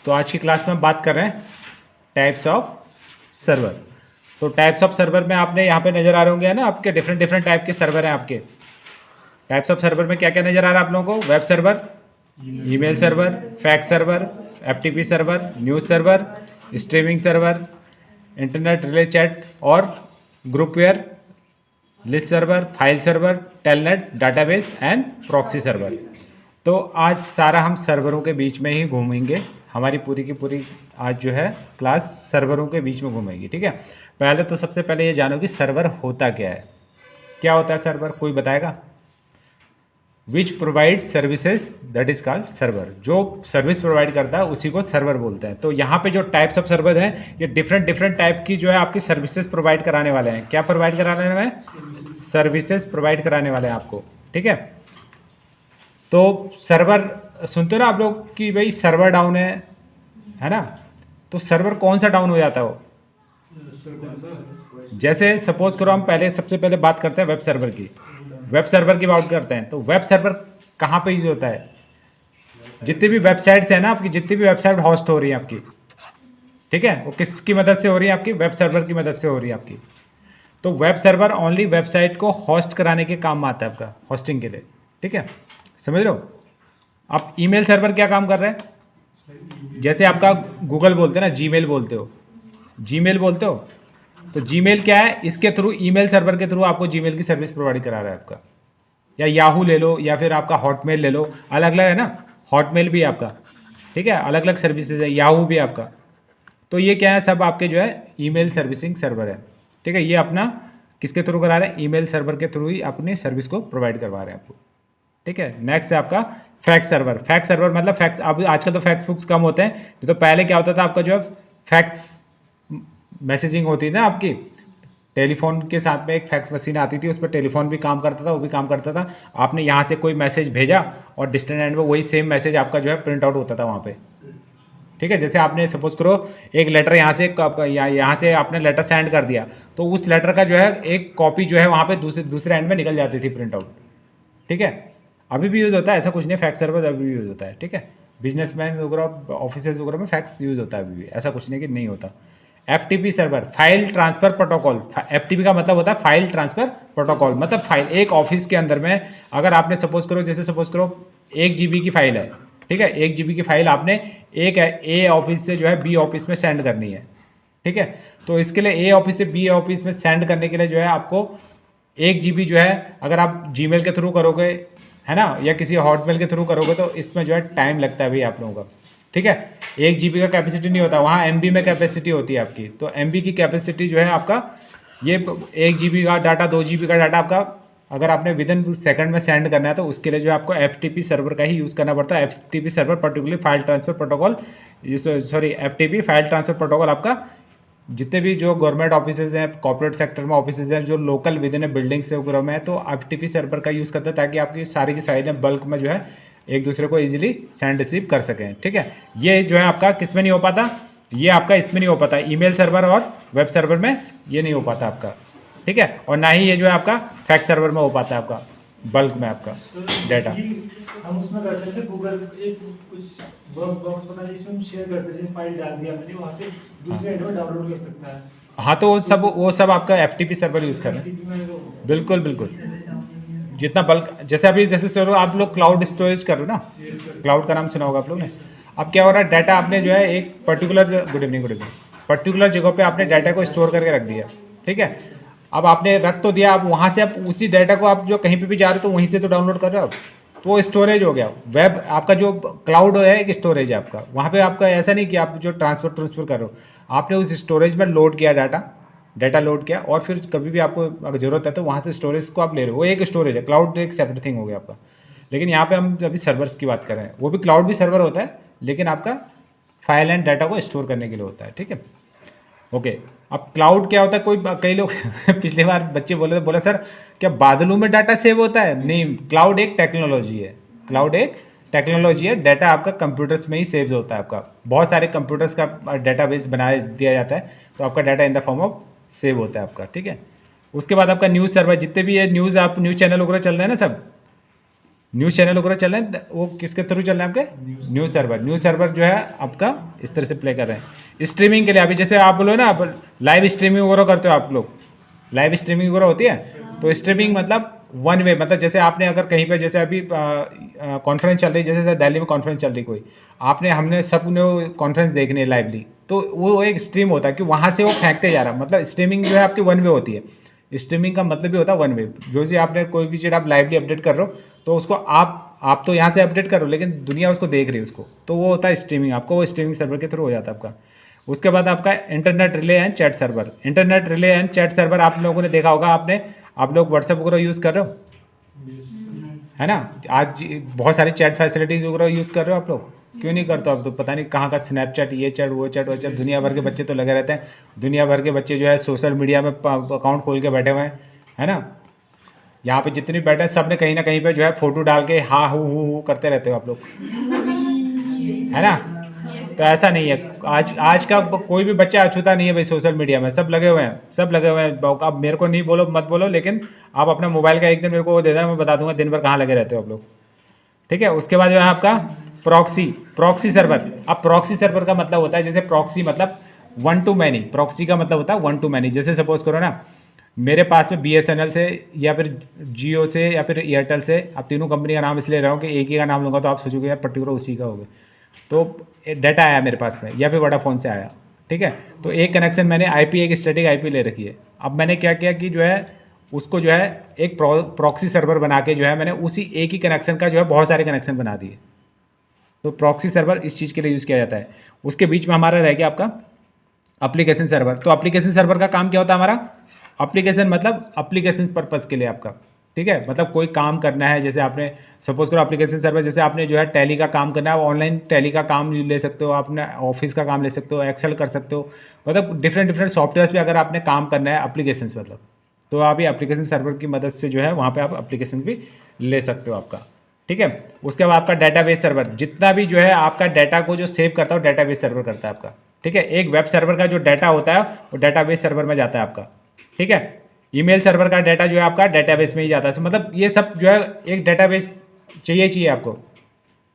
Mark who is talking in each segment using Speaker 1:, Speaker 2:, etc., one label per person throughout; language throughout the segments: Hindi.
Speaker 1: तो आज की क्लास में हम बात कर रहे हैं टाइप्स ऑफ सर्वर। तो टाइप्स ऑफ सर्वर में आपने यहाँ पे नज़र आ रहे होंगे, है ना, आपके डिफरेंट डिफरेंट टाइप के सर्वर हैं। आपके टाइप्स ऑफ सर्वर में क्या क्या नज़र आ रहा है आप लोगों को? Web server, email server, fax server, FTP server, news server, streaming server, internet relay chat और groupware, list server, file server, telnet, database and proxy server. तो आज सारा हम सर्वरों के बीच में ही घूमेंगे। हमारी पूरी की पूरी आज जो है क्लास सर्वरों के बीच में घूमेगी, ठीक है। पहले तो सबसे पहले ये जानो कि सर्वर होता क्या है। क्या होता है सर्वर? कोई बताएगा? Which provide services that is called server. जो सर्विस प्रोवाइड करता है उसी को सर्वर बोलते हैं। तो यहाँ पे जो टाइप्स ऑफ सर्वर हैं ये डिफरेंट डिफरेंट टाइप की जो है आपकी सर्विसेज प्रोवाइड कराने वाले हैं। क्या प्रोवाइड कराने वाले हैं? सर्विसेज प्रोवाइड कराने वाले हैं आपको, ठीक है। तो सर्वर सुनते हो ना आप लोग कि भाई सर्वर डाउन है ना। तो सर्वर कौन सा डाउन हो जाता है वो? जैसे सपोज करो हम पहले सबसे पहले बात करते हैं वेब सर्वर की। वेब सर्वर की बात करते हैं तो वेब सर्वर कहाँ पे यूज होता है? जितनी भी वेबसाइट्स हैं ना आपकी, जितनी भी वेबसाइट होस्ट हो रही है आपकी, ठीक है, वो किसकी मदद से हो रही है? आपकी वेब सर्वर की मदद से हो रही है आपकी। तो वेब सर्वर ओनली वेबसाइट को होस्ट कराने के काम में आता है आपका, होस्टिंग के लिए, ठीक है, समझ रहे हो। आप ईमेल सर्वर क्या काम कर रहे हैं? जैसे आपका गूगल बोलते हैं ना, जीमेल बोलते हो, जीमेल बोलते हो, तो जीमेल क्या है? इसके थ्रू ईमेल सर्वर के थ्रू आपको जीमेल की सर्विस प्रोवाइड करा रहा है आपका। या याहू ले लो या फिर आपका हॉटमेल ले लो, अलग अलग है ना। हॉटमेल भी आपका, ठीक है, अलग अलग सर्विसेज है, याहू भी आपका। तो ये क्या है? सब आपके जो है ईमेल सर्विसिंग सर्वर है, ठीक है। ये अपना किसके थ्रू करा रहे हैं? ईमेल सर्वर के थ्रू ही अपनी सर्विस को प्रोवाइड करवा रहे हैं आपको, ठीक है। नेक्स्ट है आपका फैक्स सर्वर। फैक्स सर्वर मतलब फैक्स, अब आजकल तो फैक्स बुक्स कम होते हैं, तो पहले क्या होता था आपका जो है फैक्स मैसेजिंग होती थी ना आपकी, टेलीफोन के साथ में एक फैक्स मशीन आती थी, उस पर टेलीफोन भी काम करता था, वो भी काम करता था। आपने यहाँ से कोई मैसेज भेजा और डिस्टेंट एंड में वही सेम मैसेज आपका जो है प्रिंट आउट होता था वहाँ पे, ठीक है। जैसे आपने सपोज करो एक लेटर यहाँ से आपने लेटर सेंड कर दिया, तो उस लेटर का जो है एक कॉपी जो है वहाँ पे दूसरे एंड में निकल जाती थी प्रिंट आउट, ठीक है। अभी भी यूज़ होता है, ऐसा कुछ नहीं, फैक्स सर्वर अभी भी यूज़ होता है, ठीक है। बिजनेसमैन वगैरह, ऑफिस वगैरह में फैक्स यूज़ होता है अभी भी, ऐसा कुछ नहीं कि नहीं होता। FTP server, file transfer protocol. FTP का मतलब होता है फाइल ट्रांसफर प्रोटोकॉल, मतलब फाइल एक ऑफिस के अंदर में अगर आपने सपोज करो, जैसे सपोज करो 1 GB की फाइल है, ठीक है, 1 GB की फाइल आपने एक ए ऑफिस से जो है बी ऑफिस में सेंड करनी है, ठीक है। तो इसके लिए ए ऑफिस से बी ऑफिस में सेंड करने के लिए जो है आपको 1 GB जो है, अगर आप जीमेल के थ्रू करोगे, है ना, या किसी हॉटमेल के थ्रू करोगे, तो इसमें जो है टाइम लगता है भाई आप लोगों का, ठीक है। 1 GB का कैपेसिटी नहीं होता, वहाँ MB में कैपेसिटी होती है आपकी। तो MB की कैपेसिटी जो है आपका, ये 1 GB का डाटा, 2 GB का डाटा आपका अगर आपने विद इन सेकंड में सेंड करना है, तो उसके लिए जो है आपको FTP सर्वर का ही यूज़ करना पड़ता है। FTP server particularly file transfer protocol, sorry FTP file transfer protocol आपका जितने भी जो गवर्नमेंट ऑफिसेज हैं, कॉर्पोरेट सेक्टर में ऑफिसेज हैं, जो local with in A building से वगैरह में है, तो FTP सर्वर का यूज़ करते हैं ताकि आपकी सारी की सारी बल्क में जो है एक दूसरे को इजीली सेंड रिसीव कर सकें, ठीक है। ये जो है आपका किस में नहीं हो पाता? ये आपका इसमें नहीं हो पाता, ईमेल सर्वर और वेब सर्वर में ये नहीं हो पाता आपका, ठीक है। और ना ही ये जो है आपका फैक्स सर्वर में हो पाता है आपका बल्क में आपका डाटा।
Speaker 2: हम उसमें करते थे गूगल एक कुछ बॉक्स बना जिसमें शेयर करते थे, फाइल डाल दिया मैंने, वहाँ से दूसरे एंड में डाउनलोड कर सकता है।
Speaker 1: हाँ, तो वो सब आपका FTP सर्वर यूज़ कर रहे हैं, बिल्कुल बिल्कुल। जितना बल्क, जैसे अभी जैसे चलो आप लोग क्लाउड स्टोरेज कर रहे हो ना, क्लाउड का नाम सुना होगा आप लोग ने। अब क्या हो रहा है, डाटा आपने जो है एक पर्टिकुलर, गुड इवनिंग, पर्टिकुलर जगह पे आपने डाटा को स्टोर करके रख दिया, ठीक है। अब आपने रख तो दिया, अब वहाँ से आप उसी डाटा को आप जो कहीं पे भी जा रहे हो तो वहीं से तो डाउनलोड कर रहे हो, तो वो स्टोरेज हो गया। वेब आपका जो क्लाउड है एक स्टोरेज है आपका, वहाँ पे आपका ऐसा नहीं कि आप जो ट्रांसफर कर रहे हो, आपने उस स्टोरेज में लोड किया डाटा लोड किया, और फिर कभी भी आपको अगर ज़रूरत है तो वहाँ से स्टोरेज को आप ले रहे हो, वो एक स्टोरेज है। क्लाउड एक सेपरेट थिंग हो गया आपका। लेकिन यहाँ पे हम अभी सर्वर्स की बात कर रहे हैं, वो भी क्लाउड भी सर्वर होता है, लेकिन आपका फाइल एंड डाटा को स्टोर करने के लिए होता है, ठीक है, ओके। अब क्लाउड क्या होता है, कई लोग पिछली बार बच्चे बोले सर क्या बादलों में डाटा सेव होता है? नहीं, क्लाउड एक टेक्नोलॉजी है, क्लाउड एक टेक्नोलॉजी है। डाटा आपका कंप्यूटर्स में ही सेव होता है आपका, बहुत सारे कंप्यूटर्स का डाटाबेस बना दिया जाता है, तो आपका data in the form of save होता है आपका, ठीक है। उसके बाद आपका न्यूज़ सर्वर, जितने भी ये न्यूज़ चैनल वगैरह चल रहे हैं ना सब, न्यूज़ चैनल वगैरह चल रहे हैं, वो किसके थ्रू चल रहे हैं आपके? News server. न्यूज़ सर्वर जो है आपका इस तरह से प्ले कर रहे हैं स्ट्रीमिंग के लिए। अभी जैसे आप बोलो ना, आप लाइव स्ट्रीमिंग वगैरह करते हो आप लोग, लाइव स्ट्रीमिंग वगैरह होती है, तो स्ट्रीमिंग मतलब वन वे, मतलब जैसे आपने अगर कहीं पे जैसे अभी कॉन्फ्रेंस चल रही, जैसे दिल्ली में कॉन्फ्रेंस चल रही कोई, हमने सब ने कॉन्फ्रेंस देखनी है लाइवली, तो वो एक स्ट्रीम होता है कि वहाँ से वो फेंकते जा रहा है, मतलब स्ट्रीमिंग जो है आपकी वन वे होती है। स्ट्रीमिंग का मतलब भी होता है वन वे, जो जी आपने कोई भी चीज़ आप लाइवली अपडेट कर रहे हो, तो उसको आप तो यहाँ से अपडेट करो, लेकिन दुनिया उसको देख रही है उसको, तो वो होता है स्ट्रीमिंग। आपको वो स्ट्रीमिंग सर्वर के थ्रू हो जाता है आपका। उसके बाद आपका internet relay and chat server. Internet relay and chat server आप लोगों ने देखा होगा, आप लोग व्हाट्सएप वगैरह यूज़ कर रहे हो, है ना? आज बहुत सारी चैट फैसिलिटीज़ वगैरह यूज़ कर रहे हो आप लोग, क्यों नहीं करते हो? आप तो पता नहीं कहाँ का स्नैपचैट, ये चैट वो चैट वो चैट, दुनिया भर के बच्चे तो लगे रहते हैं। दुनिया भर के बच्चे जो है सोशल मीडिया में अकाउंट खोल के बैठे हुए हैं, है ना? यहाँ पे जितने बैठे हैं सब ने कहीं ना कहीं पे जो है फ़ोटो डाल के हाँ हु करते रहते हो आप लोग, है ना? तो ऐसा नहीं है, आज का कोई भी बच्चा अछूता नहीं है भाई, सोशल मीडिया में सब लगे हुए हैं, सब लगे हुए हैं। अब मेरे को नहीं बोलो, मत बोलो, लेकिन आप अपना मोबाइल का एक दिन मेरे को वो दे देना, मैं बता दूंगा दिन भर कहाँ लगे रहते हो आप लोग, ठीक है? उसके बाद जो है आपका प्रॉक्सी सर्वर। अब प्रॉक्सी सर्वर का मतलब होता है, जैसे प्रॉक्सी मतलब वन टू मैनी, प्रॉक्सी का मतलब होता है वन टू मैनी। जैसे सपोज करो ना, मेरे पास में BSNL से या फिर जियो से या फिर एयरटेल से, अब तीनों कंपनी का नाम इसलिए रहा हूँ कि एक ही का नाम लूँगा तो आप सोचोगे यार पर्टिकुलर उसी का होगा, तो डाटा आया मेरे पास में या फिर वोडाफोन से आया, ठीक है? तो एक कनेक्शन मैंने IP, एक स्टैटिक IP ले रखी है। अब मैंने क्या किया कि जो है उसको जो है एक प्रॉक्सी सर्वर बना के जो है मैंने उसी एक ही कनेक्शन का जो है बहुत सारे कनेक्शन बना दिए। तो प्रॉक्सी सर्वर इस चीज़ के लिए यूज़ किया जाता है। उसके बीच में हमारा रह गया आपका एप्लीकेशन सर्वर। तो एप्लीकेशन सर्वर का काम क्या होता है हमारा? एप्लीकेशन मतलब एप्लीकेशन पर्पज़ के लिए आपका, ठीक है? मतलब कोई काम करना है, जैसे आपने सपोज करो एप्लीकेशन सर्वर, जैसे आपने जो है टैली का काम करना है, ऑनलाइन टैली का काम ले सकते हो, आपने ऑफिस का काम ले सकते हो, एक्सेल कर सकते हो, मतलब डिफरेंट सॉफ्टवेयर पे अगर आपने काम करना है एप्लीकेशन मतलब, तो आप ये एप्लीकेशन सर्वर की मदद से जो है वहाँ पे आप एप्लीकेशन भी ले सकते हो आपका, ठीक है? उसके बाद आपका डेटाबेस सर्वर, जितना भी जो है आपका डाटा को जो सेव करता है वो डेटाबेस सर्वर करता है आपका, ठीक है? एक वेब सर्वर का जो डाटा होता है वो डेटाबेस सर्वर में जाता है आपका, ठीक है? ईमेल सर्वर का डाटा जो है आपका डेटाबेस में ही जाता है। मतलब ये सब जो है एक डेटाबेस चाहिए आपको,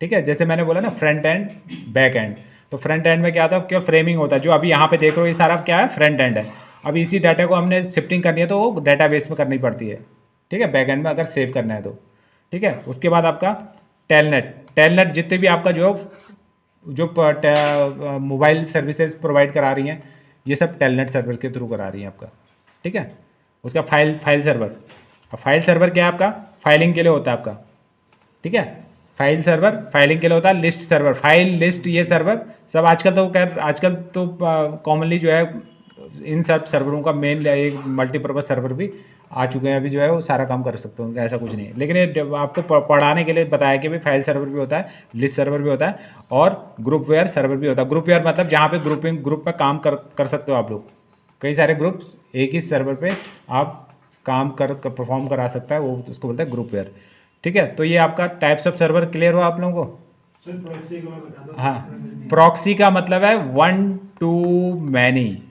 Speaker 1: ठीक है? जैसे मैंने बोला ना फ्रंट एंड बैक एंड, तो फ्रंट एंड में क्या होता है, क्या फ्रेमिंग होता है, जो अभी यहाँ पे देख रहे हो ये सारा क्या है, फ्रंट एंड है। अब इसी डाटा को हमने शिफ्टिंग करनी है तो वो डेटाबेस में करनी पड़ती है, ठीक है? बैक एंड में अगर सेव करना है तो, ठीक है? उसके बाद आपका टेलनेट जितने भी आपका जो मोबाइल सर्विसेज प्रोवाइड करा रही हैं, ये सब टेलनेट सर्वर के थ्रू करा रही हैं आपका, ठीक है? उसका फाइल सर्वर, अब फाइल सर्वर क्या है आपका? फाइलिंग के लिए होता है आपका, ठीक है? फाइल सर्वर फाइलिंग के लिए होता है। लिस्ट सर्वर, फाइल लिस्ट, ये सर्वर सब आजकल तो कॉमनली जो है इन सब सर्वरों का मेन एक मल्टीपर्पज़ सर्वर भी आ चुके हैं, अभी जो है वो सारा काम कर सकते हो, ऐसा कुछ नहीं है। लेकिन ये आपको पढ़ाने के लिए बताया कि भाई फाइल सर्वर भी होता है, लिस्ट सर्वर भी होता है, और ग्रुप वेयर सर्वर भी होता है। ग्रुप वेयर मतलब जहाँ पे ग्रुप में काम कर सकते हो आप लोग, कई सारे ग्रुप्स एक ही सर्वर पे आप काम परफॉर्म करा सकता है, वो उसको बोलते हैं ग्रुप वेयर, ठीक है? तो ये आपका टाइप्स ऑफ सर्वर क्लियर हुआ आप लोगों को?
Speaker 2: सर प्रॉक्सी का मैं बता दूं।
Speaker 1: हाँ, प्रॉक्सी का मतलब है वन टू मैनी,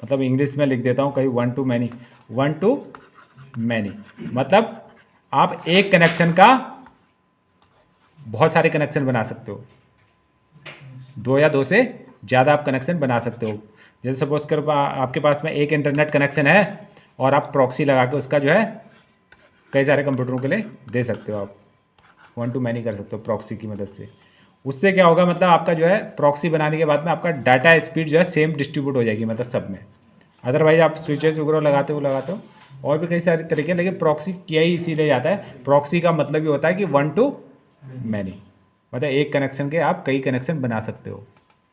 Speaker 1: मतलब इंग्लिश में लिख देता हूँ कहीं, वन टू मैनी मतलब आप एक कनेक्शन का बहुत सारे कनेक्शन बना सकते हो, दो या दो से ज़्यादा आप कनेक्शन बना सकते हो। जैसे सपोज कर आपके पास में एक इंटरनेट कनेक्शन है और आप प्रॉक्सी लगा के उसका जो है कई सारे कंप्यूटरों के लिए दे सकते हो, आप वन टू मैनी कर सकते हो प्रॉक्सी की मदद से। उससे क्या होगा, मतलब आपका जो है प्रॉक्सी बनाने के बाद में आपका डाटा स्पीड जो है सेम डिस्ट्रीब्यूट हो जाएगी, मतलब सब में। अदरवाइज आप स्विचेस वगैरह लगाते हो और भी कई सारे तरीके, लेकिन प्रॉक्सी किया ही इसीलिए जाता है। प्रॉक्सी का मतलब ये होता है कि वन टू मैनी, मतलब एक कनेक्शन के आप कई कनेक्शन बना सकते हो,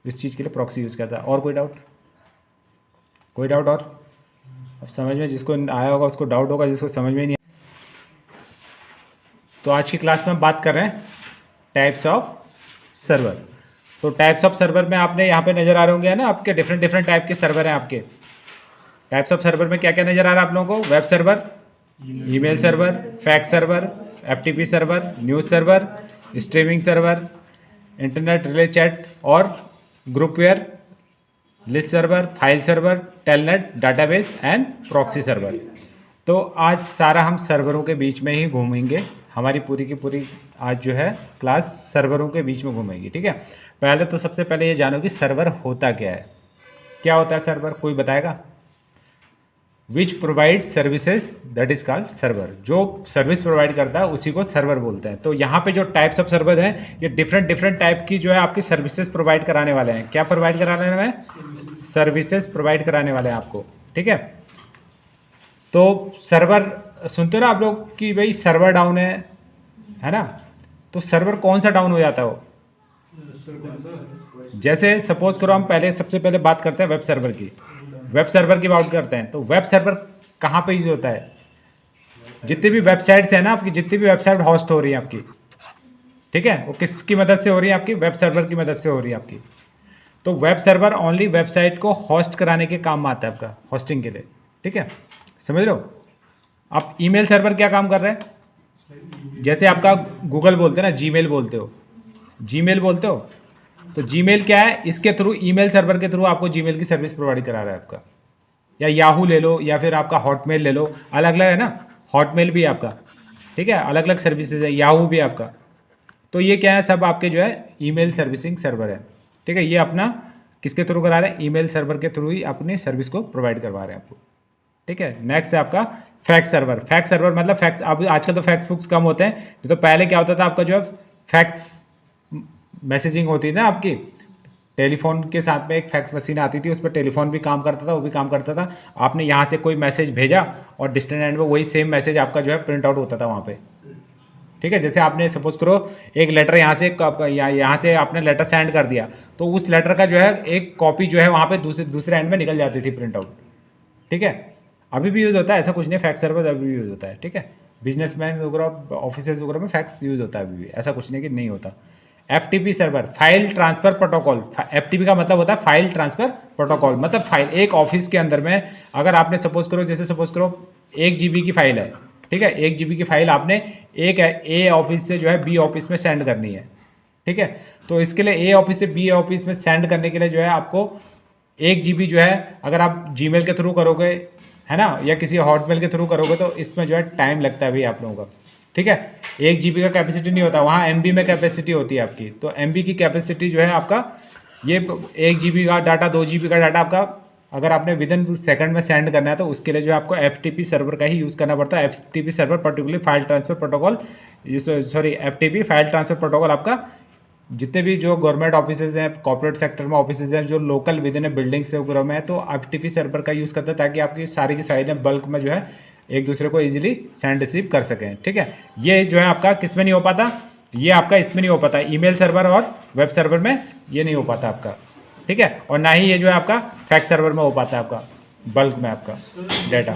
Speaker 1: इस चीज़ के लिए प्रॉक्सी यूज़ करता है। और कोई डाउट और? अब समझ में जिसको आया होगा उसको डाउट होगा, जिसको समझ में नहीं। तो आज की क्लास में हम बात कर रहे हैं टाइप्स ऑफ सर्वर। तो टाइप्स ऑफ सर्वर में आपने यहाँ पे नज़र आ रहे होंगे ना आपके डिफरेंट टाइप के सर्वर हैं आपके। टाइप्स ऑफ सर्वर में क्या क्या नज़र आ रहा है आप लोगों को? Web server, email server, fax server, FTP server, news server, streaming server, internet relay chat और groupware, list server, file server, telnet, database and proxy server. तो आज सारा हम सर्वरों के बीच में ही घूमेंगे, हमारी पूरी की पूरी आज जो है क्लास सर्वरों के बीच में घूमेगी, ठीक है। पहले तो सबसे पहले ये जानो कि सर्वर होता क्या है। क्या होता है सर्वर, कोई बताएगा? Which provide services that is called server. जो सर्विस प्रोवाइड करता है उसी को सर्वर बोलते हैं। तो यहाँ पे जो टाइप्स ऑफ सर्वर हैं ये डिफरेंट टाइप की जो है आपकी सर्विसेज प्रोवाइड कराने वाले हैं। क्या प्रोवाइड कराने वाले हैं? सर्विसेज प्रोवाइड कराने वाले हैं आपको, ठीक है। तो सर्वर सुनते हो ना आप लोग कि भाई सर्वर डाउन है ना। तो सर्वर कौन सा डाउन हो जाता है वो? जैसे सपोज करो हम सबसे पहले बात करते हैं वेब सर्वर की। वेब सर्वर की बात करते हैं तो वेब सर्वर कहाँ पे यूज होता है? जितनी भी वेबसाइट्स हैं ना आपकी, जितनी भी वेबसाइट होस्ट हो रही है आपकी, ठीक है, वो किसकी मदद से हो रही है? आपकी वेब सर्वर की मदद से हो रही है आपकी। तो वेब सर्वर ओनली वेबसाइट को होस्ट कराने के काम में आता है आपका, होस्टिंग के लिए, ठीक है, समझ रहे हो। आप ईमेल सर्वर क्या काम कर रहे हैं? जैसे आपका गूगल बोलते हैं ना, जीमेल बोलते हो, जीमेल बोलते हो, तो जीमेल क्या है? इसके थ्रू, ईमेल सर्वर के थ्रू आपको जीमेल की सर्विस प्रोवाइड करा रहा है आपका। या याहू ले लो या फिर आपका हॉटमेल ले लो, अलग अलग है ना, हॉटमेल भी आपका, ठीक है, अलग अलग सर्विसेज है, याहू भी आपका। तो ये क्या है? सब आपके जो है ईमेल सर्विसिंग सर्वर है, ठीक है। ये अपना किसके थ्रू करा रहे हैं? ईमेल सर्वर के थ्रू ही अपनी सर्विस को प्रोवाइड करवा रहे हैं आपको, ठीक है। नेक्स्ट है आपका फैक्स सर्वर। फैक्स सर्वर मतलब फैक्स, अब आजकल तो फैक्स बुक्स कम होते हैं, तो पहले क्या होता था आपका जो है फैक्स मैसेजिंग होती थी ना आपकी, टेलीफोन के साथ में एक फैक्स मशीन आती थी, उस पर टेलीफोन भी काम करता था, वो भी काम करता था। आपने यहाँ से कोई मैसेज भेजा और डिस्टेंट एंड में वही सेम मैसेज आपका जो है प्रिंट आउट होता था वहाँ पे, ठीक है। जैसे आपने सपोज करो एक लेटर यहाँ से आपने लेटर सेंड कर दिया, तो उस लेटर का जो है एक कॉपी जो है वहाँ पे दूसरे एंड में निकल जाती थी प्रिंट आउट, ठीक है। अभी भी यूज़ होता है, ऐसा कुछ नहीं, फैक्स सर्वर अभी भी यूज़ होता है, ठीक है। बिजनेसमैन वगैरह, ऑफिसेज वगैरह में फैक्स यूज़ होता है अभी भी, ऐसा कुछ नहीं कि नहीं होता। FTP server, file transfer protocol. FTP का मतलब होता है फाइल ट्रांसफर प्रोटोकॉल, मतलब फाइल एक ऑफिस के अंदर में अगर आपने सपोज करो 1 GB की फाइल है, ठीक है, 1 GB की फाइल आपने एक A ऑफिस से जो है B ऑफिस में सेंड करनी है, ठीक है। तो इसके लिए A ऑफिस से B ऑफिस में सेंड करने के लिए जो है आपको 1 GB जो है, अगर आप जीमेल के थ्रू करोगे है ना, या किसी हॉटमेल के थ्रू करोगे तो इसमें जो है टाइम लगता है भाई आप लोगों का, ठीक है। 1 GB का कैपेसिटी नहीं होता, वहाँ MB में कैपेसिटी होती है आपकी। तो MB की कैपेसिटी जो है आपका, ये 1 GB का डाटा, 2 GB का डाटा आपका अगर आपने विदिन सेकंड में सेंड करना है तो उसके लिए जो है आपको FTP सर्वर का ही यूज़ करना पड़ता है। FTP server particularly file transfer protocol, sorry FTP file transfer protocol आपका जितने भी जो गवर्नमेंट ऑफिसेज हैं, कॉर्पोरेट सेक्टर में ऑफिसेज हैं, जो लोकल विद इन बिल्डिंग से वगैरह में है, तो FTP सर्वर का यूज़ करते हैं ताकि आपकी सारी की सारी बल्क में जो है एक दूसरे को इजीली सेंड रिसीव कर सकें, ठीक है। ये जो है आपका किस में नहीं हो पाता? ये आपका इसमें नहीं हो पाता, ईमेल सर्वर और वेब सर्वर में ये नहीं हो पाता आपका, ठीक है। और ना ही ये जो है आपका फैक्स सर्वर में हो पाता है आपका बल्क में आपका डाटा।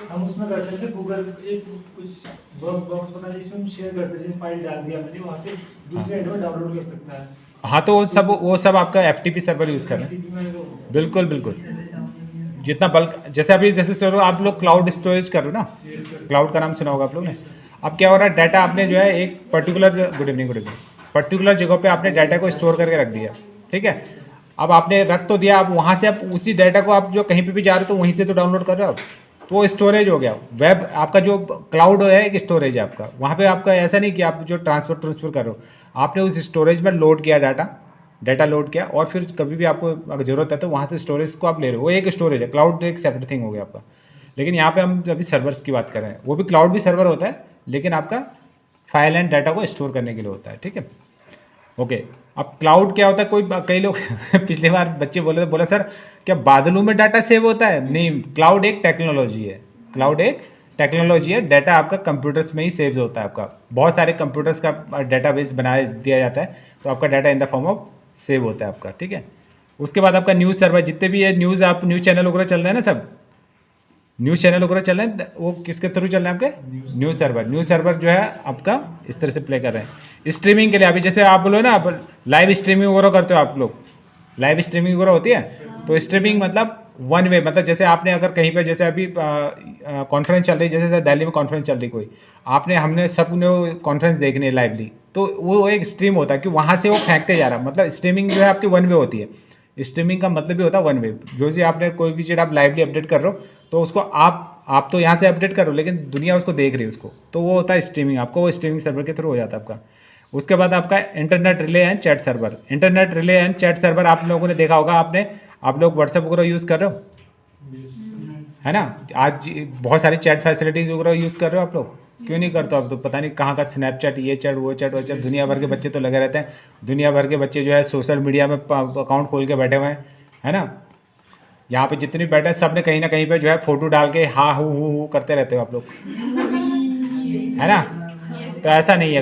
Speaker 2: हम उसमें करते थे गूगल एक कुछ बॉक्स बना जिसमें हम शेयर करते थे, फाइल डाल दिया मैंने, वहाँ से दूसरे एंड में डाउनलोड कर सकता है।
Speaker 1: हाँ, तो वो सब आपका FTP सर्वर यूज़ कर रहे हैं, बिल्कुल बिल्कुल। जितना बल्क, जैसे आप लोग क्लाउड स्टोरेज कर रहे हो ना, क्लाउड का नाम सुना होगा आप लोग ने। अब क्या हो रहा है, डाटा आपने जो है एक पर्टिकुलर पर्टिकुलर जगह पे आपने डाटा को स्टोर करके रख दिया, ठीक है। अब आपने रख तो दिया, आप वहाँ से आप उसी डाटा को आप जो कहीं पे भी जा रहे हो तो वहीं से तो डाउनलोड कर रहे हो आप, तो वो स्टोरेज हो गया। वेब आपका जो क्लाउड है एक स्टोरेज है आपका, वहाँ पे आपका ऐसा नहीं कि आप जो ट्रांसफ़र कर रहे हो, आपने उस स्टोरेज में लोड किया डाटा लोड किया, और फिर कभी भी आपको अगर ज़रूरत है तो वहाँ से स्टोरेज को आप ले रहे हो, वो एक स्टोरेज है। क्लाउड एक सेपरेट थिंग हो गया आपका। लेकिन यहाँ पे हम अभी सर्वर्स की बात कर रहे हैं, वो भी क्लाउड भी सर्वर होता है, लेकिन आपका फाइल एंड डाटा को स्टोर करने के लिए होता है, ठीक है। ओके, अब क्लाउड क्या होता है, कई लोग पिछले बार बच्चे बोला सर क्या बादलों में डाटा सेव होता है? नहीं, क्लाउड एक टेक्नोलॉजी है, डाटा आपका कंप्यूटर्स में ही सेव होता है आपका। बहुत सारे कंप्यूटर्स का डाटाबेस बना दिया जाता है, तो आपका data in the form of save होता है आपका, ठीक है। उसके बाद आपका न्यूज़ सर्वर, जितने भी ये न्यूज़ चैनल वगैरह चल रहे हैं ना, सब न्यूज़ चैनल वगैरह चल रहे हैं, वो किसके थ्रू चल रहे हैं आपके? न्यूज़ सर्वर जो है आपका इस तरह से प्ले कर रहे हैं स्ट्रीमिंग के लिए। अभी जैसे आप बोलो ना, आप लाइव स्ट्रीमिंग वगैरह करते हो, आप लोग लाइव स्ट्रीमिंग वगैरह होती है, तो स्ट्रीमिंग मतलब वन वे, मतलब जैसे आपने अगर कहीं पे, जैसे अभी कॉन्फ्रेंस चल रही, जैसे दिल्ली में कॉन्फ्रेंस चल रही कोई, हमने सबने कॉन्फ्रेंस देखनी है लाइवली, तो वो एक स्ट्रीम होता है कि वहाँ से वो फेंकते जा रहा है, मतलब स्ट्रीमिंग जो है आपकी वन वे होती है। स्ट्रीमिंग का मतलब भी होता है वन वे, जो आपने कोई भी चीज़ आप लाइवली अपडेट कर रहे हो तो उसको आप आप तो यहाँ से अपडेट करो, लेकिन दुनिया उसको देख रही है उसको, तो वो होता है स्ट्रीमिंग, आपको वो स्ट्रीमिंग सर्वर के थ्रू हो जाता है आपका। उसके बाद आपका internet relay and chat server. Internet relay and chat server आप लोगों ने देखा होगा, आप लोग व्हाट्सएप वगैरह यूज़ कर रहे हो, है ना? आज बहुत सारी चैट फैसिलिटीज़ वगैरह यूज़ कर रहे हो आप लोग, क्यों नहीं करते हो? आप तो पता नहीं कहाँ का स्नैपचैट, ये चैट वो चैट वो चैट, दुनिया भर के बच्चे तो लगे रहते हैं। दुनिया भर के बच्चे जो है सोशल मीडिया में अकाउंट खोल के बैठे हुए हैं, है ना? यहाँ पे जितने बैठे हैं सब ने कहीं ना कहीं पे जो है फ़ोटो डाल के हाँ हू करते रहते हो आप लोग, है ना? तो ऐसा नहीं है,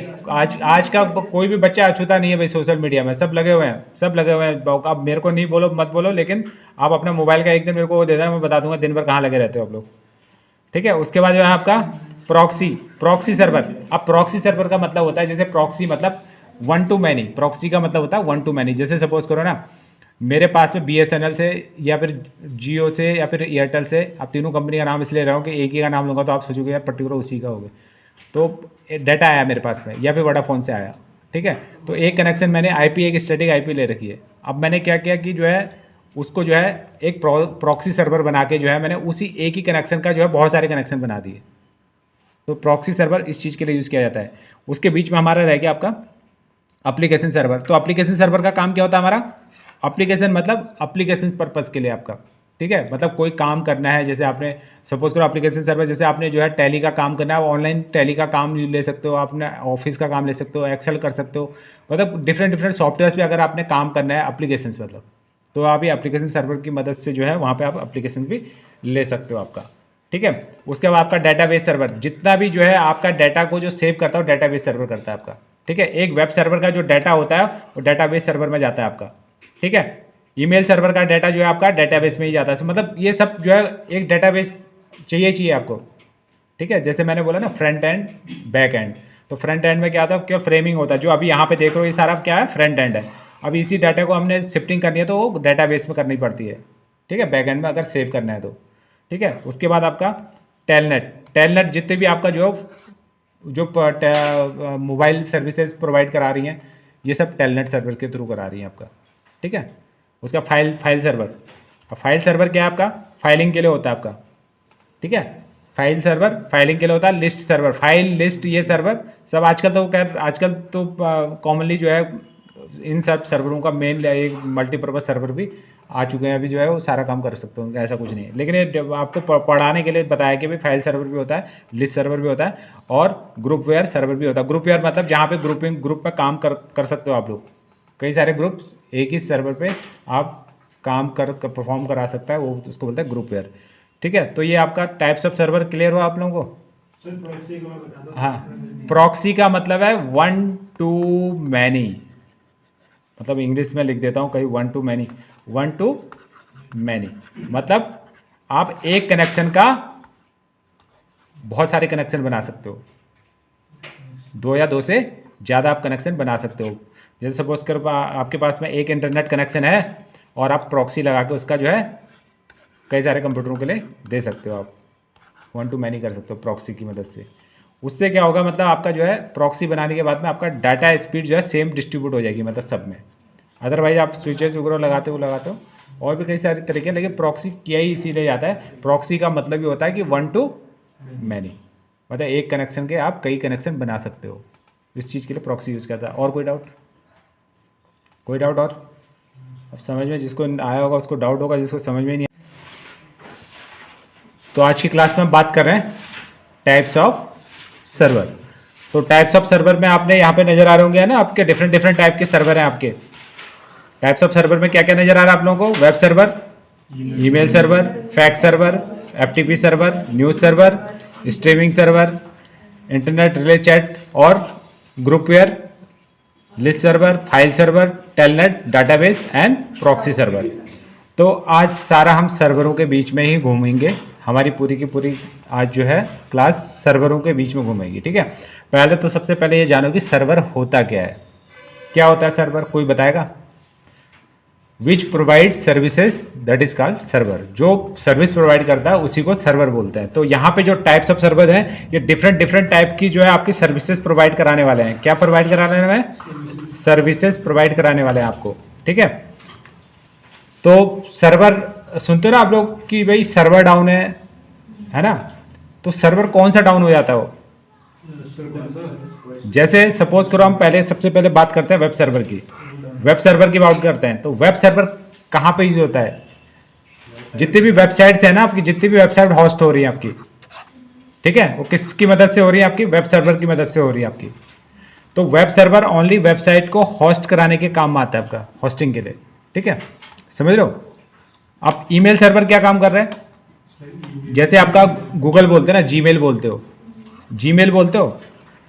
Speaker 1: आज का कोई भी बच्चा अछूता नहीं है भाई सोशल मीडिया में, सब लगे हुए हैं, सब लगे हुए हैं। अब मेरे को नहीं बोलो, मत बोलो, लेकिन आप अपना मोबाइल का एक दिन मेरे को वो दे देना, मैं बता दूंगा दिन भर कहाँ लगे रहते हो आप लोग, ठीक है? उसके बाद जो है आपका प्रॉक्सी सर्वर। अब प्रॉक्सी सर्वर का मतलब होता है, जैसे प्रॉक्सी मतलब वन टू मैनी, प्रॉक्सी का मतलब होता है वन टू मैनी। जैसे सपोज करो ना, मेरे पास में BSNL से या फिर जियो से या फिर एयरटेल से, अब तीनों कंपनी का नाम इसलिए रहा हूँ कि एक ही का नाम लूँगा तो आप सोचोगे यार पर्टिकुलर उसी का होगा, तो डाटा आया मेरे पास में या फिर वोडाफोन से आया, ठीक है? तो एक कनेक्शन मैंने IP, एक स्टैटिक IP ले रखी है। अब मैंने क्या किया कि जो है उसको जो है एक प्रॉक्सी सर्वर बना के जो है मैंने उसी एक ही कनेक्शन का जो है बहुत सारे कनेक्शन बना दिए। तो प्रॉक्सी सर्वर इस चीज़ के लिए यूज़ किया जाता है। उसके बीच में हमारा रह गया आपका एप्लीकेशन सर्वर। तो एप्लीकेशन सर्वर का काम क्या होता है हमारा? एप्लीकेशन मतलब एप्लीकेशन पर्पज़ के लिए आपका, ठीक है? मतलब कोई काम करना है, जैसे आपने सपोज करो एप्लीकेशन सर्वर, जैसे आपने जो है टैली का काम करना है, ऑनलाइन टैली का काम ले सकते हो, आपने ऑफिस का काम ले सकते हो, एक्सेल कर सकते हो, मतलब डिफरेंट सॉफ्टवेयर पे अगर आपने काम करना है एप्लीकेशन मतलब, तो आप ये एप्लीकेशन सर्वर की मदद से जो है वहाँ पे आप एप्लीकेशन भी ले सकते हो आपका, ठीक है? उसके बाद आपका डेटाबेस सर्वर, जितना भी जो है आपका डाटा को जो सेव करता है डेटाबेस सर्वर करता है आपका, ठीक है? एक वेब सर्वर का जो डाटा होता है वो डेटाबेस सर्वर में जाता है आपका, ठीक है? ईमेल सर्वर का डाटा जो है आपका डेटाबेस में ही जाता है। मतलब ये सब जो है एक डेटाबेस चाहिए आपको, ठीक है? जैसे मैंने बोला ना फ्रंट एंड बैक एंड, तो फ्रंट एंड में क्या होता है, क्या फ्रेमिंग होता है, जो अभी यहाँ पे देख रहे हो ये सारा क्या है, फ्रंट एंड है। अब इसी डाटा को हमने शिफ्टिंग करनी है तो वो डेटाबेस में करनी पड़ती है, ठीक है? बैक एंड में अगर सेव करना है तो, ठीक है? उसके बाद आपका टेलनेट जितने भी आपका जो मोबाइल सर्विसेज प्रोवाइड करा रही हैं, ये सब टेलनेट सर्वर के थ्रू करा रही हैं आपका, ठीक है? उसका फाइल सर्वर क्या है आपका? फाइलिंग के लिए होता है आपका, ठीक है? फाइल सर्वर फाइलिंग के लिए होता है। लिस्ट सर्वर, फाइल लिस्ट, ये सर्वर सब आजकल तो कॉमनली जो है इन सब सर्वरों का मेन एक मल्टीपर्पज़ सर्वर भी आ चुके हैं, अभी जो है वो सारा काम कर सकते हो, ऐसा कुछ नहीं है। लेकिन ये आपको पढ़ाने के लिए बताया कि भाई फाइल सर्वर भी होता है, लिस्ट सर्वर भी होता है और ग्रुपवेयर सर्वर भी होता है। ग्रुपवेयर मतलब जहाँ पे ग्रुप में काम कर सकते हो आप लोग, कई सारे ग्रुप्स एक ही सर्वर पे आप काम परफॉर्म करा सकता है, वो उसको बोलते हैं ग्रुपवेयर, ठीक है? तो ये आपका टाइप्स ऑफ सर्वर क्लियर हुआ आप लोगों को?
Speaker 2: सर प्रॉक्सी का मैं बता दूं।
Speaker 1: हाँ, प्रॉक्सी का मतलब है वन टू मैनी, मतलब इंग्लिश में लिख देता हूँ कहीं वन टू मैनी मतलब आप एक कनेक्शन का बहुत सारे कनेक्शन बना सकते हो, दो या दो से ज़्यादा आप कनेक्शन बना सकते हो। जैसे सपोज कर आपके पास में एक इंटरनेट कनेक्शन है और आप प्रॉक्सी लगा के उसका जो है कई सारे कंप्यूटरों के लिए दे सकते हो, आप वन टू मैनी कर सकते हो प्रॉक्सी की मदद से। उससे क्या होगा, मतलब आपका जो है प्रॉक्सी बनाने के बाद में आपका डाटा स्पीड जो है सेम डिस्ट्रीब्यूट हो जाएगी, मतलब सब में। अदरवाइज आप स्विचेस वगैरह लगाते हो और भी कई सारे तरीके हैं, लेकिन प्रॉक्सी किया ही इसीलिए जाता है। प्रॉक्सी का मतलब ये होता है कि वन टू मैनी, मतलब एक कनेक्शन के आप कई कनेक्शन बना सकते हो, इस चीज़ के लिए प्रॉक्सी यूज़ करता है। और कोई डाउट और अब समझ में जिसको आया होगा उसको डाउट होगा, जिसको समझ में नहीं। तो आज की क्लास में हम बात कर रहे हैं टाइप्स ऑफ सर्वर। तो टाइप्स ऑफ सर्वर में आपने यहाँ पे नजर आ रहे होंगे ना आपके डिफरेंट टाइप के सर्वर हैं। आपके टाइप्स ऑफ सर्वर में क्या क्या नजर आ रहा है आप लोगों को? Web server, email server, fax server, FTP server, news server, streaming server, internet relay chat और groupware, list server, file server, telnet, database and proxy server. तो आज सारा हम सर्वरों के बीच में ही घूमेंगे, हमारी पूरी की पूरी आज जो है क्लास सर्वरों के बीच में घूमेगी, ठीक है? पहले तो सबसे पहले ये जानो कि सर्वर होता क्या है। क्या होता है सर्वर, कोई बताएगा? Which provide services that is called server. जो सर्विस प्रोवाइड करता है उसी को सर्वर बोलते हैं। तो यहाँ पे जो टाइप्स ऑफ सर्वर हैं ये डिफरेंट टाइप की जो है आपकी सर्विसेज प्रोवाइड कराने वाले हैं। क्या प्रोवाइड कराने वाले हैं? सर्विसेज प्रोवाइड कराने वाले हैं आपको, ठीक है? तो सर्वर सुनते हो ना आप लोग कि भाई सर्वर डाउन है ना? तो सर्वर कौन सा डाउन हो जाता है वो? जैसे सपोज करो हम पहले सबसे पहले बात करते हैं वेब सर्वर की। वेब सर्वर की बात करते हैं तो वेब सर्वर कहाँ पे यूज होता है? जितनी भी वेबसाइट्स है ना आपकी, जितनी भी वेबसाइट होस्ट हो रही है आपकी, ठीक है, वो किसकी मदद से हो रही है आपकी? वेब सर्वर की मदद से हो रही है आपकी। तो वेब सर्वर ओनली वेबसाइट को होस्ट कराने के काम में आता है आपका, होस्टिंग के लिए, ठीक है, समझ रहे हो? आप ईमेल सर्वर क्या काम कर रहे हैं? जैसे आपका गूगल बोलते हैं ना, जीमेल बोलते हो, जीमेल बोलते हो,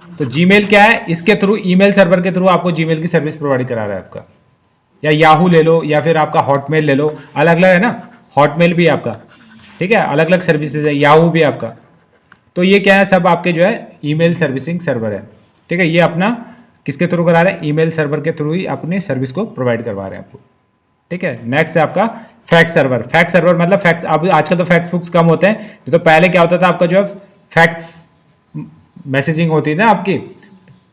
Speaker 1: तो जीमेल क्या है? इसके थ्रू, ईमेल सर्वर के थ्रू आपको जीमेल की सर्विस प्रोवाइड करा रहा है आपका। या याहू ले लो या फिर आपका हॉटमेल ले लो, अलग अलग है ना, हॉटमेल भी आपका, ठीक है, अलग अलग सर्विसेज है, याहू भी आपका। तो ये क्या है? सब आपके जो है ईमेल सर्विसिंग सर्वर है, ठीक है। ये अपना किसके थ्रू करा रहे हैं? ईमेल सर्वर के थ्रू ही अपनी सर्विस को प्रोवाइड करवा रहे हैं आपको, ठीक है। नेक्स्ट है आपका फैक्स सर्वर। फैक्स सर्वर मतलब फैक्स, अब आजकल तो फैक्स बुक्स कम होते हैं, तो पहले क्या होता था आपका जो है फैक्स मैसेजिंग होती थी ना आपकी,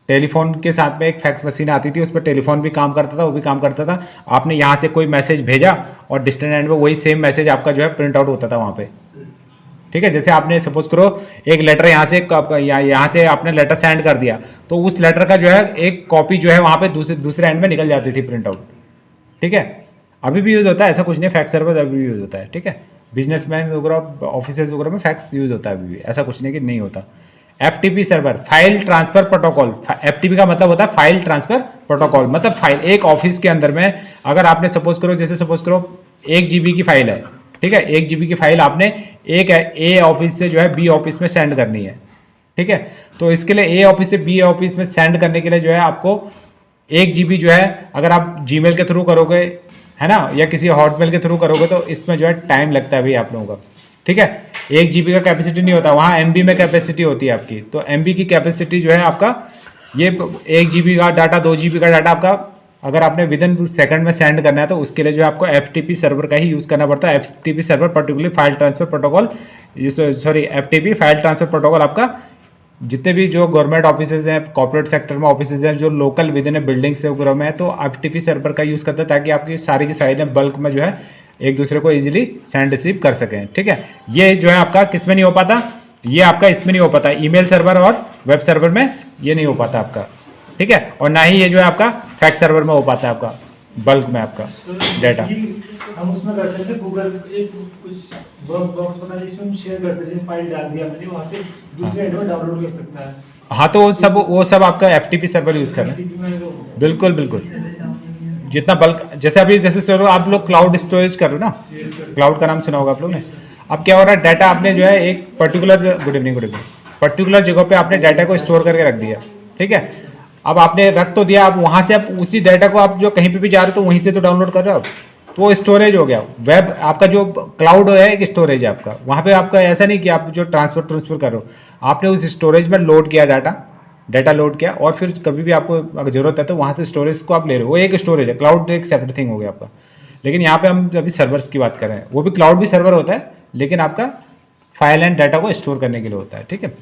Speaker 1: टेलीफोन के साथ में एक फैक्स मशीन आती थी, उस पर टेलीफोन भी काम करता था, वो भी काम करता था। आपने यहाँ से कोई मैसेज भेजा और डिस्टेंट एंड में वही सेम मैसेज आपका जो है प्रिंट आउट होता था वहाँ पे, ठीक है। जैसे आपने सपोज करो एक लेटर यहाँ से आपने लेटर सेंड कर दिया, तो उस लेटर का जो है एक कॉपी जो है वहाँ पे दूसरे एंड में निकल जाती थी प्रिंट आउट, ठीक है। अभी भी यूज़ होता है, ऐसा कुछ नहीं, फैक्स सर्वर अभी भी यूज़ होता है, ठीक है। बिजनेसमैन वगैरह, ऑफिसेज वगैरह में फैक्स यूज़ होता है अभी भी, ऐसा कुछ नहीं कि नहीं होता। FTP server, file transfer protocol. FTP का मतलब होता है फाइल ट्रांसफर प्रोटोकॉल, मतलब फाइल एक ऑफिस के अंदर में अगर आपने सपोज करो, जैसे सपोज करो 1 GB की फाइल है, ठीक है, 1 GB की फाइल आपने एक A ऑफिस से जो है B ऑफिस में सेंड करनी है, ठीक है। तो इसके लिए A ऑफिस से B ऑफिस में सेंड करने के लिए जो है आपको 1 GB जो है, अगर आप जीमेल के थ्रू करोगे, है ना, या किसी हॉटमेल के थ्रू करोगे, तो इसमें जो है टाइम लगता है भाई आप लोगों का, ठीक है। 1 GB का कैपेसिटी नहीं होता, वहाँ MB में कैपेसिटी होती है आपकी। तो MB की कैपेसिटी जो है आपका, ये 1 GB का डाटा, 2 GB का डाटा आपका अगर आपने विद इन सेकंड में सेंड करना है, तो उसके लिए जो है आपको FTP सर्वर का ही यूज़ करना पड़ता है। FTP server particularly file transfer protocol, sorry FTP file transfer protocol आपका जितने भी जो गवर्नमेंट ऑफिसेज हैं, कॉर्पोरेट सेक्टर में ऑफिसेज हैं, जो local with in A building से वगैरह में है, तो FTP सर्वर का यूज़ करता है, ताकि आपकी सारी की सारी बल्क में जो है एक दूसरे को इजीली सेंड रिसीव कर सकें, ठीक है। ये जो है आपका किस में नहीं हो पाता? ये आपका इसमें नहीं हो पाता, ईमेल सर्वर और वेब सर्वर में ये नहीं हो पाता आपका, ठीक है। और ना ही ये जो है आपका फैक्स सर्वर में हो पाता है आपका बल्क में आपका डाटा।
Speaker 2: हम उसमें करते हैं, जैसे गूगल एक कुछ बॉक्स बना जिसमें हम शेयर करते हैं, फाइल डाल दी आपने, वहाँ से दूसरे एंड में डाउनलोड कर सकता है।
Speaker 1: हाँ, तो वो सब आपका FTP सर्वर यूज़ कर रहे हैं, बिल्कुल बिल्कुल। जितना बल्क, जैसे अभी जैसे आप लोग क्लाउड स्टोरेज कर रहे हो ना, क्लाउड का नाम सुना होगा आप लोग ने। अब क्या हो रहा है, डाटा आपने जो है एक पर्टिकुलर, गुड इवनिंग, पर्टिकुलर जगह पे आपने डाटा को स्टोर करके रख दिया, ठीक है। अब आपने रख तो दिया, आप वहाँ से आप उसी डाटा को आप जो कहीं पे भी जा रहे हो तो वहीं से तो डाउनलोड कर रहे हो आप, तो वो स्टोरेज हो गया। वेब आपका जो क्लाउड है एक स्टोरेज है आपका, वहाँ पे आपका ऐसा नहीं कि आप जो ट्रांसफर कर रहे हो, आपने उस स्टोरेज में लोड किया डाटा लोड किया, और फिर कभी भी आपको अगर जरूरत है तो वहाँ से स्टोरेज को आप ले रहे हो, वो एक स्टोरेज है। क्लाउड एक सेपरेट थिंग हो गया आपका। लेकिन यहाँ पे हम अभी सर्वर्स की बात कर रहे हैं, वो भी क्लाउड भी सर्वर होता है, लेकिन आपका फाइल एंड डाटा को स्टोर करने के लिए होता है, ठीक है।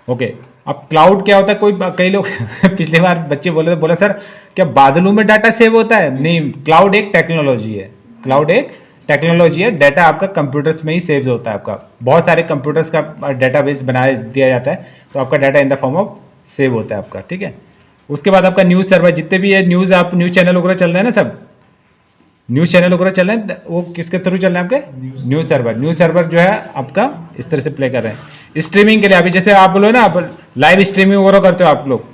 Speaker 1: ओके, अब क्लाउड क्या होता है, कई लोग पिछले बार बच्चे बोला सर क्या बादलों में डाटा सेव होता है? नहीं, क्लाउड एक टेक्नोलॉजी है, क्लाउड एक टेक्नोलॉजी है। डाटा आपका कंप्यूटर्स में ही सेव होता है आपका, बहुत सारे कंप्यूटर्स का डाटाबेस बना दिया जाता है, तो आपका data in the form of save होता है आपका, ठीक है। उसके बाद आपका न्यूज़ सर्वर, जितने भी ये न्यूज़ चैनल वगैरह चल रहे हैं ना, सब न्यूज़ चैनल वगैरह चल रहे हैं, वो किसके थ्रू चल रहे हैं आपके? न्यूज़ सर्वर जो है आपका इस तरह से प्ले कर रहे हैं स्ट्रीमिंग के लिए। अभी जैसे आप बोलो ना, आप लाइव स्ट्रीमिंग वगैरह करते हो, आप लोग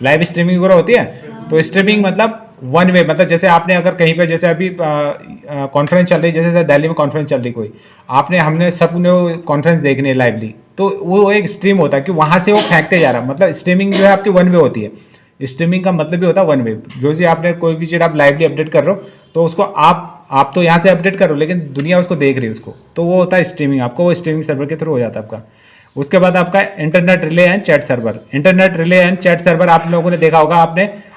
Speaker 1: लाइव स्ट्रीमिंग वगैरह होती है, तो स्ट्रीमिंग मतलब वन वे, मतलब जैसे आपने अगर कहीं पे, जैसे अभी कॉन्फ्रेंस चल रही है, जैसे दिल्ली में कॉन्फ्रेंस चल रही कोई, हमने सबने कॉन्फ्रेंस देखनी है लाइवली, तो वो एक स्ट्रीम होता है कि वहाँ से वो फेंकते जा रहा है, मतलब स्ट्रीमिंग जो है आपकी वन वे होती है। स्ट्रीमिंग का मतलब भी होता है वन वे, जो जी आपने कोई भी चीज़ आप लाइवली अपडेट कर रहे हो, तो उसको आप तो यहाँ से अपडेट करो, लेकिन दुनिया उसको देख रही है उसको, तो वो होता है स्ट्रीमिंग, आपको वो स्ट्रीमिंग सर्वर के थ्रू हो जाता है आपका। उसके बाद आपका internet relay and chat server. Internet relay and chat server आप लोगों ने देखा होगा,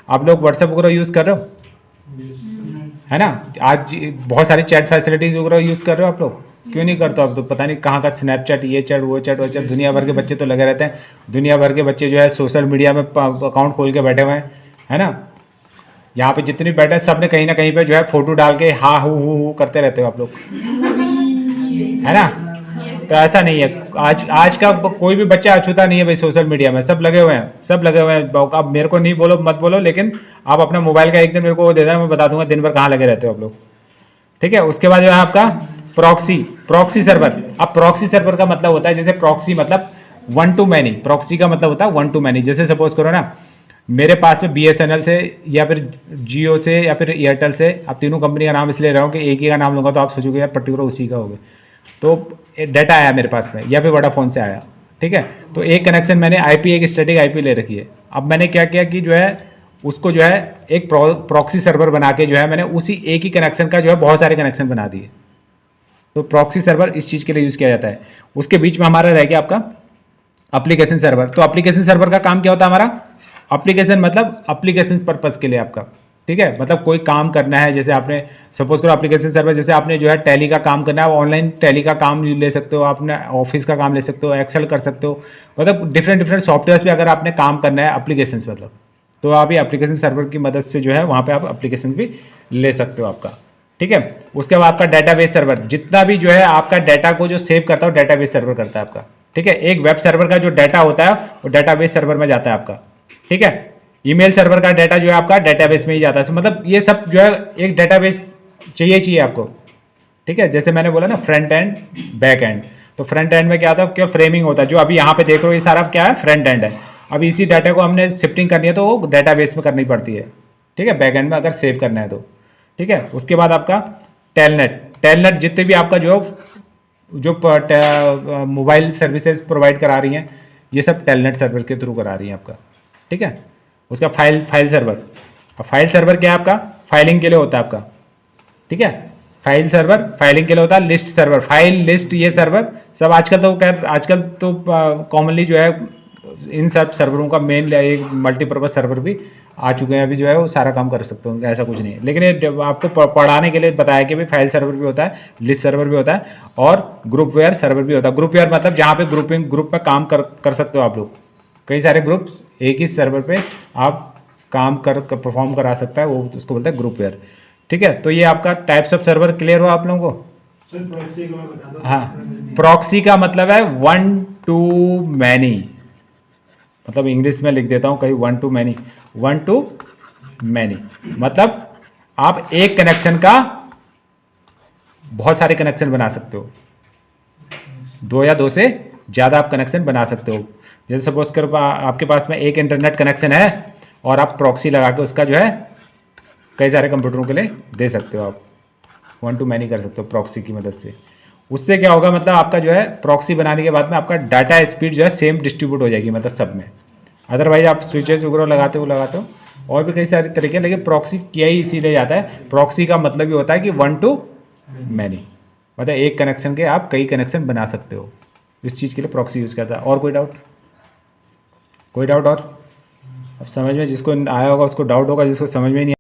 Speaker 1: आप लोग व्हाट्सएप वगैरह यूज़ कर रहे हो, है ना, आज बहुत सारी चैट फैसिलिटीज़ वगैरह यूज़ कर रहे हो आप लोग, क्यों नहीं करते हो आप? तो पता नहीं कहाँ का स्नैपचैट, ये चैट वो चैट, दुनिया भर के बच्चे तो लगे रहते हैं, दुनिया भर के बच्चे जो है सोशल मीडिया में अकाउंट खोल के बैठे हुए हैं, है ना। यहाँ पे जितने बैठे हैं सब ने कहीं ना कहीं पे जो है फोटो डाल के हाँ हु करते रहते हो आप लोग, है ना। तो ऐसा नहीं है, आज का कोई भी बच्चा अछूता नहीं है भाई सोशल मीडिया में, सब लगे हुए हैं, सब लगे हुए हैं। अब मेरे को नहीं बोलो, मत बोलो, लेकिन आप अपना मोबाइल का एक दिन मेरे को वो दे देना, मैं बता दूंगा दिन भर कहाँ लगे रहते हो आप लोग। ठीक है, उसके बाद जो है आपका प्रॉक्सी सर्वर। अब प्रॉक्सी सर्वर का मतलब होता है, जैसे प्रॉक्सी मतलब वन टू मैनी, प्रॉक्सी का मतलब होता है वन टू मैनी। जैसे सपोज करो ना, मेरे पास में BSNL से या फिर जियो से या फिर एयरटेल से, अब तीनों कंपनी का नाम इसलिए रहा हूँ कि एक ही का नाम लूँगा तो आप सोचोगे यार पर्टिकुलर उसी का होगा, तो डाटा आया मेरे पास में या फिर वोडाफोन से आया। ठीक है, तो एक कनेक्शन मैंने IP, एक स्टैटिक IP ले रखी है। अब मैंने क्या किया कि जो है उसको जो है एक प्रॉक्सी सर्वर बना के जो है मैंने उसी एक ही कनेक्शन का जो है बहुत सारे कनेक्शन बना दिए। तो प्रॉक्सी सर्वर इस चीज़ के लिए यूज़ किया जाता है। उसके बीच में हमारा रह गया आपका एप्लीकेशन सर्वर। तो एप्लीकेशन सर्वर का काम क्या होता है हमारा, एप्लीकेशन मतलब एप्लीकेशन पर्पज़ के लिए आपका। ठीक है, मतलब कोई काम करना है, जैसे आपने सपोज करो एप्लीकेशन सर्वर, जैसे आपने जो है टैली का काम करना है, ऑनलाइन टैली का काम ले सकते हो, आपने ऑफिस का काम ले सकते हो, एक्सेल कर सकते हो, मतलब डिफरेंट सॉफ्टवेयर पे अगर आपने काम करना है एप्लीकेशन मतलब, तो आप ये एप्लीकेशन सर्वर की मदद से जो है वहाँ पे आप एप्लीकेशन भी ले सकते हो आपका। ठीक है, उसके बाद आपका डेटाबेस सर्वर, जितना भी जो है आपका डाटा को जो सेव करता है डेटाबेस सर्वर करता है आपका। ठीक है, एक वेब सर्वर का जो डाटा होता है वो डेटाबेस सर्वर में जाता है आपका। ठीक है, ईमेल सर्वर का डाटा जो है आपका डेटाबेस में ही जाता है। मतलब ये सब जो है एक डेटाबेस चाहिए आपको। ठीक है, जैसे मैंने बोला ना फ्रंट एंड बैक एंड, तो फ्रंट एंड में क्या होता है, क्या फ्रेमिंग होता है, जो अभी यहाँ पे देख रहे हो ये सारा क्या है, फ्रंट एंड है। अब इसी डाटा को हमने शिफ्टिंग करनी है तो वो डेटाबेस में करनी पड़ती है। ठीक है, बैक एंड में अगर सेव करना है तो। ठीक है, उसके बाद आपका टेलनेट जितने भी आपका जो मोबाइल सर्विसेज प्रोवाइड करा रही हैं, ये सब टेलनेट सर्वर के थ्रू करा रही हैं आपका। ठीक है, उसका फाइल सर्वर क्या है आपका, फाइलिंग के लिए होता है आपका। ठीक है, फाइल सर्वर फाइलिंग के लिए होता है। लिस्ट सर्वर, फाइल लिस्ट ये सर्वर सब आजकल तो कॉमनली जो है इन सब सर्वरों का मेन एक मल्टीपर्पज़ सर्वर भी आ चुके हैं, अभी जो है वो सारा काम कर सकते हो, ऐसा कुछ नहीं है। लेकिन ये आपको पढ़ाने के लिए बताया कि भाई फाइल सर्वर भी होता है, लिस्ट सर्वर भी होता है और ग्रुपवेयर सर्वर भी होता है। ग्रुपवेयर मतलब जहाँ पे ग्रुप में काम कर सकते हो आप लोग, कई सारे ग्रुप्स एक ही सर्वर पे आप काम परफॉर्म करा सकता है, वो उसको बोलते हैं ग्रुपवेयर। ठीक है, तो ये आपका टाइप्स ऑफ सर्वर क्लियर हुआ आप लोगों को।
Speaker 2: सर प्रॉक्सी को मैं बता दूं।
Speaker 1: हाँ, प्रॉक्सी का मतलब है वन टू मैनी, मतलब इंग्लिश में लिख देता हूँ कहीं वन टू मैनी मतलब आप एक कनेक्शन का बहुत सारे कनेक्शन बना सकते हो, दो या दो से ज़्यादा आप कनेक्शन बना सकते हो। जैसे सपोज कर आपके पास में एक इंटरनेट कनेक्शन है और आप प्रॉक्सी लगा के उसका जो है कई सारे कंप्यूटरों के लिए दे सकते हो, आप वन टू मैनी कर सकते हो प्रॉक्सी की मदद से। उससे क्या होगा, मतलब आपका जो है प्रॉक्सी बनाने के बाद में आपका डाटा स्पीड जो है सेम डिस्ट्रीब्यूट हो जाएगी, मतलब सब में। अदरवाइज आप स्विचेस वगैरह लगाते हो और भी कई सारे तरीके, लेकिन प्रॉक्सी किया ही इसीलिए जाता है। प्रॉक्सी का मतलब ये होता है कि वन टू मैनी, मतलब एक कनेक्शन के आप कई कनेक्शन बना सकते हो, इस चीज़ के लिए प्रॉक्सी यूज़ करता है। और कोई डाउट और अब समझ में जिसको आया होगा उसको डाउट होगा, जिसको समझ में नहीं